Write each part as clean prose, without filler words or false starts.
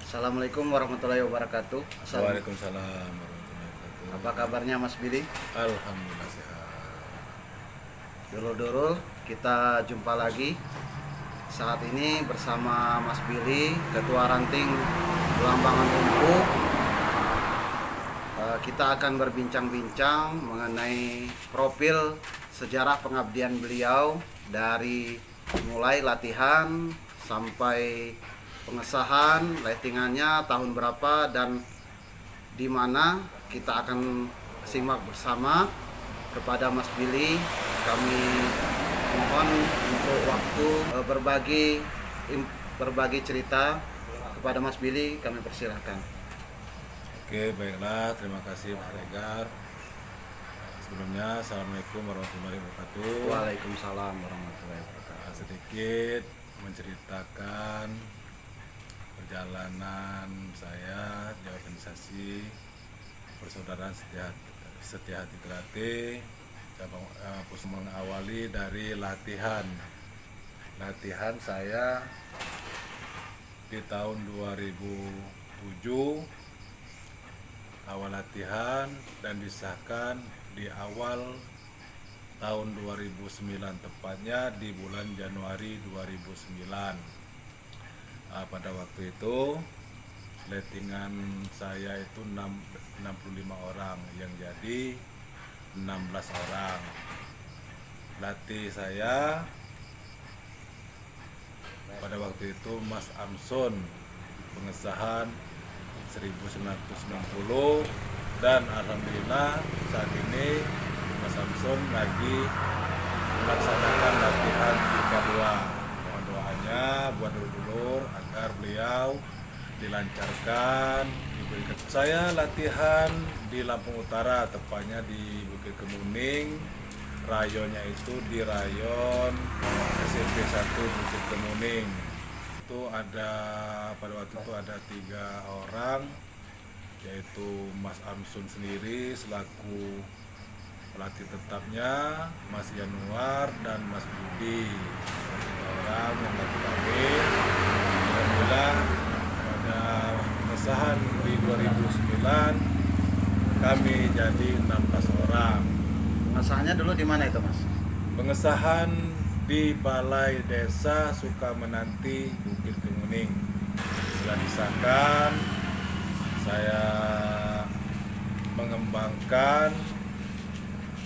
Assalamualaikum warahmatullahi wabarakatuh. Waalaikumsalam warahmatullahi wabarakatuh. Apa kabarnya Mas Billy? Alhamdulillah sehat. Dulur-dulur, kita jumpa lagi saat ini bersama Mas Billy, Ketua Ranting Belambangan Lumpuh. Kita akan berbincang-bincang mengenai profil sejarah pengabdian beliau dari mulai latihan sampai pengesahan, lettingannya tahun berapa dan di mana. Kita akan simak bersama. Kepada Mas Billy kami mohon untuk waktu berbagi cerita. Kepada Mas Billy kami persilahkan. Oke, baiklah. Terima kasih Pak Regar. Sebelumnya, Assalamualaikum warahmatullahi wabarakatuh. Waalaikumsalam warahmatullahi wabarakatuh. Sedikit menceritakan perjalanan saya di organisasi Persaudaraan Setia Hati Terate. Mengawali dari latihan saya di tahun 2007, awal latihan, dan disahkan di awal tahun 2009, tepatnya di bulan Januari 2009. Pada waktu itu lettingan saya itu 65 orang, yang jadi 16 orang. Latih saya pada waktu itu Mas Amsun, pengesahan 1990, dan alhamdulillah saat ini Mas Amsun lagi melaksanakan latihan di K2. Mohon doanya buat dulur agar beliau dilancarkan, diberikan. Saya latihan di Lampung Utara, tepatnya di Bukit Kemuning. Rayonnya itu di rayon SMP 1 Bukit Kemuning. Itu ada, pada waktu itu ada 3 orang, yaitu Mas Amsun sendiri selaku pelatih tetapnya, Mas Yanuar dan Mas Budi. 3 orang yang laki-laki. Alhamdulillah pada pengesahan di 2009 kami jadi 16 orang. Pengesahannya dulu di mana itu, Mas? Pengesahan di Balai Desa Sukamenanti, Bukit Kemuning. Setelah disahkan, saya mengembangkan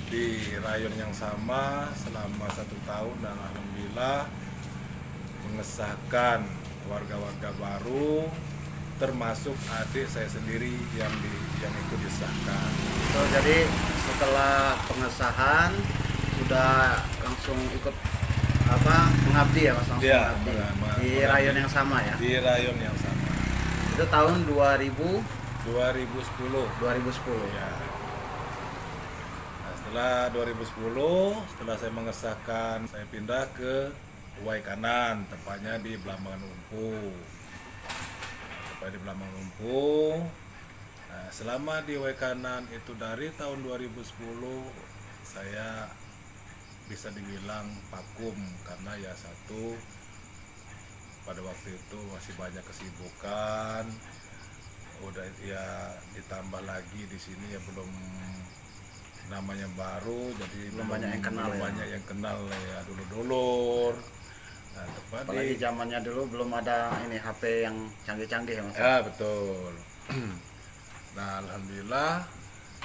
di rayon yang sama selama 1 tahun, dan alhamdulillah mengesahkan warga-warga baru, termasuk adik saya sendiri yang ikut disahkan. So, jadi setelah pengesahan sudah langsung ikut mengabdi ya, Mas? Langsung Ya, mengabdi di rayon yang sama ya? Di rayon yang sama. Itu tahun 2010. 2010. Ya. Nah, setelah 2010, setelah saya mengesahkan, saya pindah ke Waikanan, tepatnya di Belambangan Lumpuh. Nah, selama di Waikanan itu dari tahun 2010 saya bisa dibilang vakum, karena ya satu, pada waktu itu masih banyak kesibukan, udah ya, ditambah lagi di sini ya belum, namanya baru, jadi Belum banyak yang kenal ya? banyak yang kenal ya dulur-dulur. Nah, Apalagi zamannya dulu belum ada ini HP yang canggih-canggih ya, Mas? ya, betul. Nah, alhamdulillah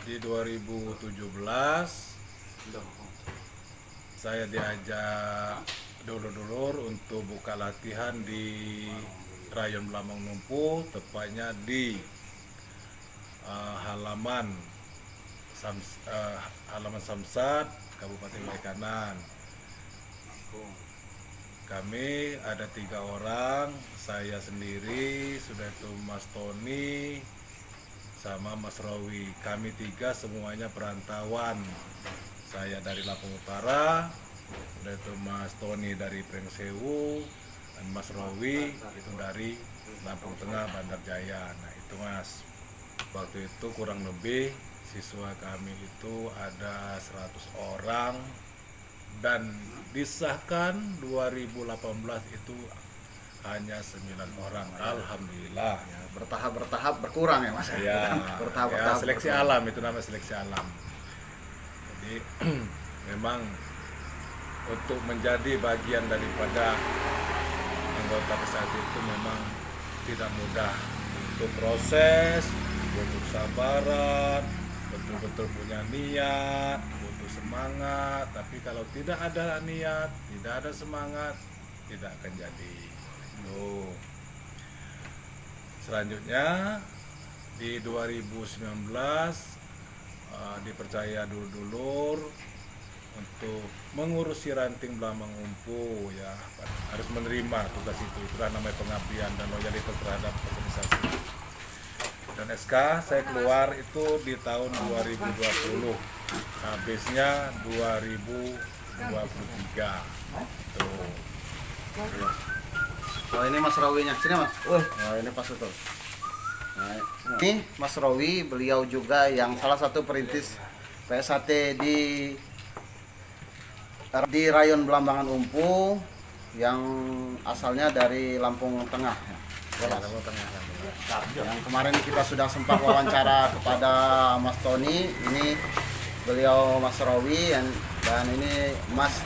di 2017 saya diajak dulur-dulur untuk buka latihan di rayon Belambangan Lumpuh, tepatnya di halaman Samsat, Kabupaten Waikanan. Kami ada 3 orang, saya sendiri, sudah itu Mas Tony sama Mas Rawi. Kami 3 semuanya perantauan. Saya dari Lampung Utara, sudah itu Mas Tony dari Prengsewu, dan Mas Rawi itu dari Lampung Tengah, Bandar Jaya. Nah itu Mas, waktu itu kurang lebih siswa kami itu ada 100 orang, dan disahkan 2018 itu hanya 9 orang. Alhamdulillah. Ya, bertahap berkurang ya Mas. Ya, bertahap seleksi berkurang. alam, itu namanya seleksi alam. Jadi memang untuk menjadi bagian daripada anggota pesantren itu memang tidak mudah. Untuk proses, butuh kesabaran, betul-betul punya niat, butuh semangat. Tapi kalau tidak ada niat, tidak ada semangat, tidak akan jadi. Tuh. Selanjutnya di 2019 dipercaya dulur-dulur untuk mengurusi ranting Blambang Umpu, ya harus menerima tugas itu. Itulah namanya pengabdian dan loyalitas terhadap organisasi. Dan SK saya keluar itu di tahun 2020, habisnya 2023. Tuh. Oh ini Mas Rawinya, sini Mas. Oh ini Pak Sutul. Nah, ini Mas Rawi, beliau juga yang salah satu perintis PSAT di Rayon Blambangan Umpu yang asalnya dari Lampung Tengah. Ya, Lampung Tengah. Yang kemarin kita sudah sempat wawancara kepada Mas Tony, ini beliau Mas Rawi dan ini Mas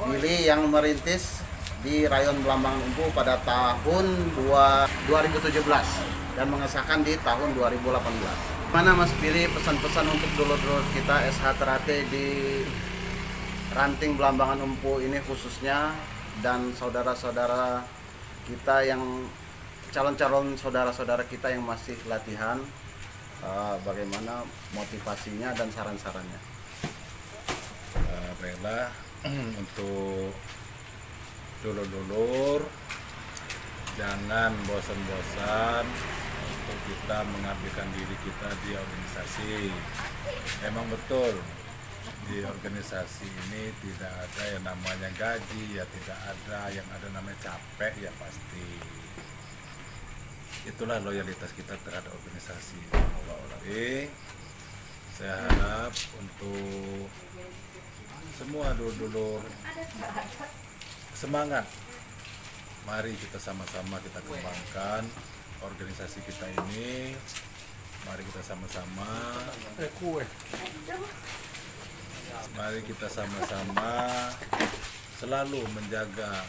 Billy yang merintis di Rayon Blambangan Umpu pada tahun 2017 dan mengesahkan di tahun 2018. Mana Mas Billy pesan-pesan untuk dulur-dulur kita SH Terate di ranting Blambangan Umpu ini khususnya, dan saudara-saudara kita yang calon-calon saudara-saudara kita yang masih latihan, bagaimana motivasinya dan saran-sarannya? Baiklah, untuk dulur-dulur jangan bosan-bosan untuk kita mengabdikan diri kita di organisasi. Memang betul di organisasi ini tidak ada yang namanya gaji, ya tidak ada yang ada namanya capek, ya pasti. Itulah loyalitas kita terhadap organisasi. Jadi saya harap untuk semua dulur-dulur semangat. Mari kita sama-sama kita kembangkan organisasi kita ini. Mari kita sama-sama selalu menjaga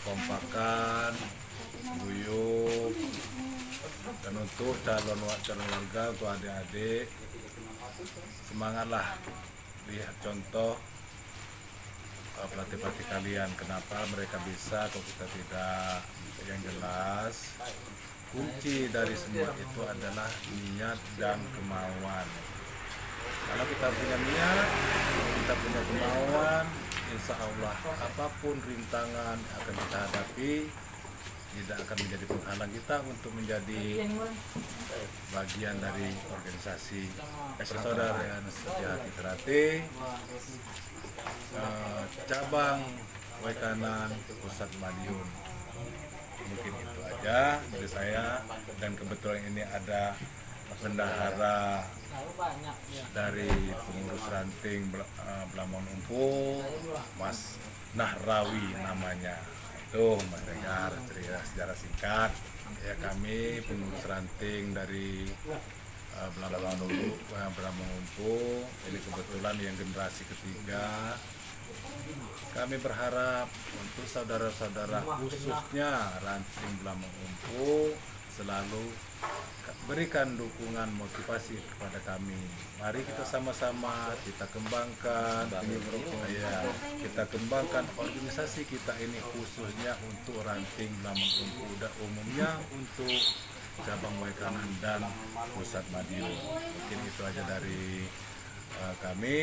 kekompakan, guyup, dan untuk calon warga, untuk adik-adik, semangatlah, lihat contoh pelatih-pelatih kalian, kenapa mereka bisa kok kita tidak. Yang jelas kunci dari semua itu adalah niat dan kemauan. Kalau kita punya niat, kita punya kemauan, insya Allah apapun rintangan akan kita hadapi, tidak akan menjadi penghalang kita untuk menjadi bagian dari organisasi Persaudaraan Sejati Terate cabang Waikanan Pusat Madiun. Mungkin itu aja dari saya, dan kebetulan ini ada bendahara dari pengurus ranting Blambangan Umpu, Mas Nahrawi namanya. Itu Mas Regar, cerita sejarah singkat. Ya, kami pengurus ranting dari Blambangan Umpu ini kebetulan yang generasi ketiga. Kami berharap untuk saudara-saudara khususnya ranting Blambangan Umpu selalu berikan dukungan motivasi kepada kami. Mari kita sama-sama kita kembangkan, kita kembangkan organisasi kita ini khususnya untuk ranting Blambangan Umpu dan umumnya untuk cabang Waikanan dan Pusat Madiun. Mungkin itu aja dari kami.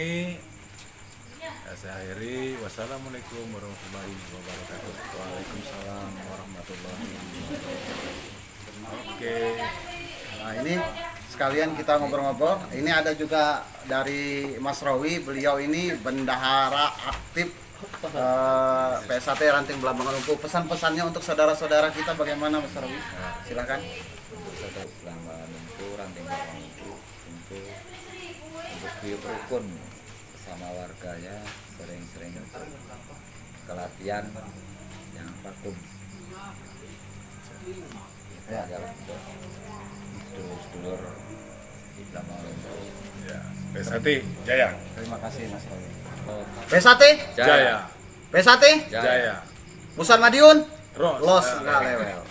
Ya, saya akhiri. Wassalamualaikum warahmatullahi wabarakatuh. Waalaikumsalam warahmatullahi wabarakatuh. Oke. Nah ini sekalian kita ngobrol-ngobrol. Ini ada juga dari Mas Rawi. Beliau ini bendahara aktif PSAT Ranting Blambangan Umpu. Pesan-pesannya untuk saudara-saudara kita bagaimana Mas Rawi? Silakan. Untuk Blambangan Umpu, Ranting Blambangan Umpu untuk guyup rukun sama warganya, sering-sering untuk kelatihan yang Pakum. Ya. Ya, sedulur di Lambang Lembu. Ya, Pesati Jaya. Terima kasih Mas Rowi. Oh, Pesate, Jaya. Pesate, Jaya. Musan Madiun, Ros. Los Ngalewel.